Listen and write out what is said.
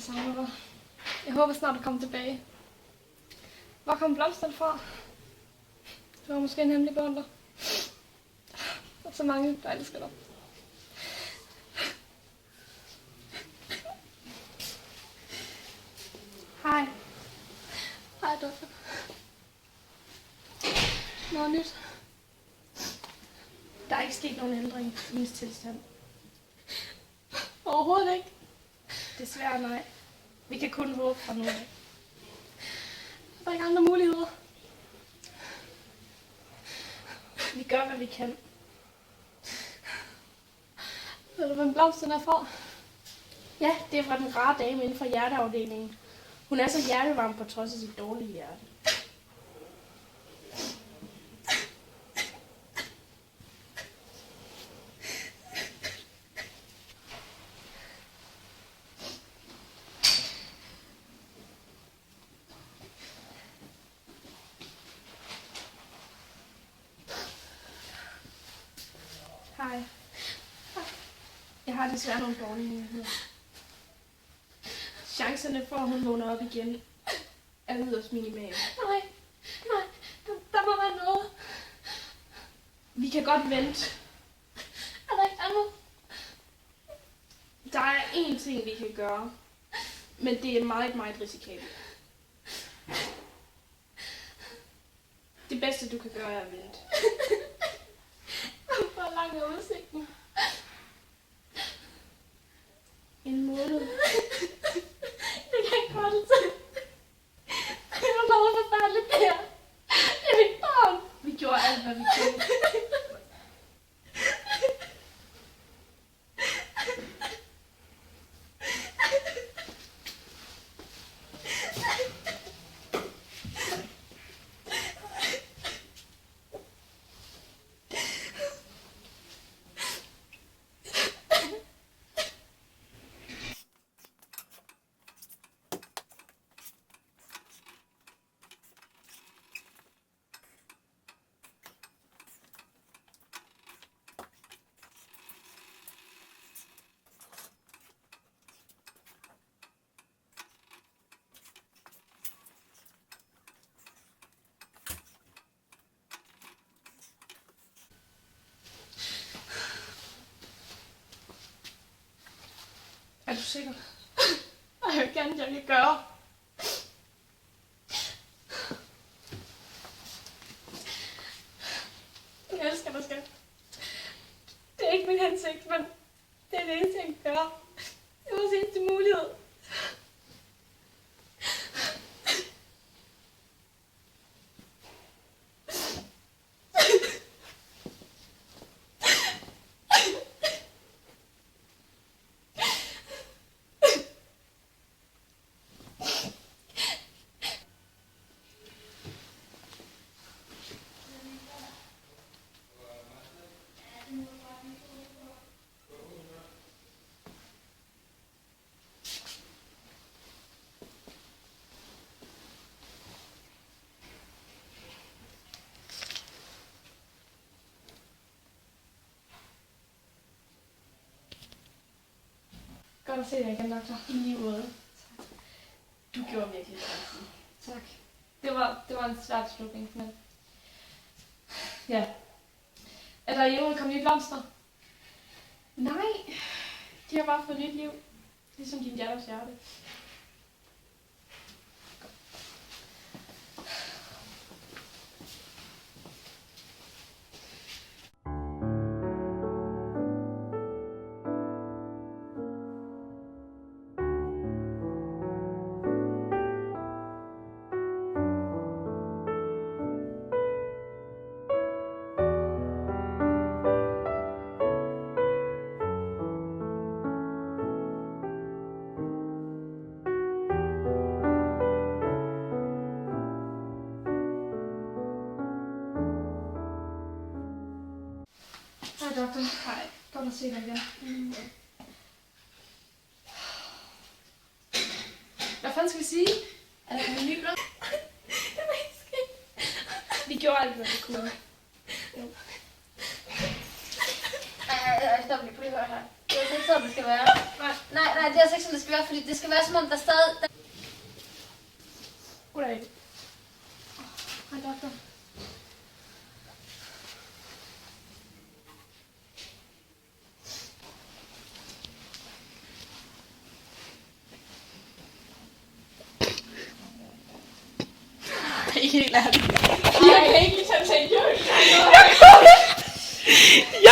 Jeg savner dig. Jeg håber snart, du kommer tilbage. Hvor kom blomsterne fra? Du har måske en hemmelig beundrer. Der er så mange, der elsker dig. Hej. Hej, doktor. Noget nyt. Der er ikke sket nogen ændring i hendes tilstand. Overhovedet ikke. Desværre nej. Vi kan kun håbe fra nu af. Der er ikke andre muligheder. Vi gør, hvad vi kan. Ved du, hvem blomsten er fra? Ja, det er fra den rare dame inden for hjerteafdelingen. Hun er så hjertevarm på trods af sit dårlige hjerte. Hej. Jeg har desværre nogle dårlige nyheder. Chancerne for, at hun vågner op igen, er yderst minimale. Nej, der må være noget. Vi kan godt vente. Er der ikke andet? Der er én ting, vi kan gøre, men det er meget, meget risikabelt. Det bedste, du kan gøre, er at vente. Hvor lang er udsigten? En måned. Det kan ikke holde til. Det er noget forfærdeligt der. Det er mit barn. Vi gjorde alt, hvad vi kunne. Er du sikker? Jeg vil gerne, jeg kan gøre. Jeg elsker dig, skat. Det er ikke min hensigt, men det er det eneste, jeg kan gøre. Det er vores eneste mulighed. Godt at se dig igen, doktor. I lige måde. Du gjorde virkelig det. Tak. Det var en svær beslutning, men... Ja. Er der endnu kommet nye blomster? Nej, de har bare fået nyt liv. Ligesom din datters hjerte. Hej, doktor. Hej. Godt at se dig igen. Hvad fanden skal vi sige? Er der en ny blomst? Jeg ved ikke. Vi gjorde alt, hvad vi kunne. Stop lige, prøv lige at høre her. altså ikke sådan, det skal være. Nej, det er altså ikke sådan, det skal være, fordi det skal være som om, der stadig... Goddag. Hej, doktor. Helt ærligt. Jeg kan ikke tage seriøst.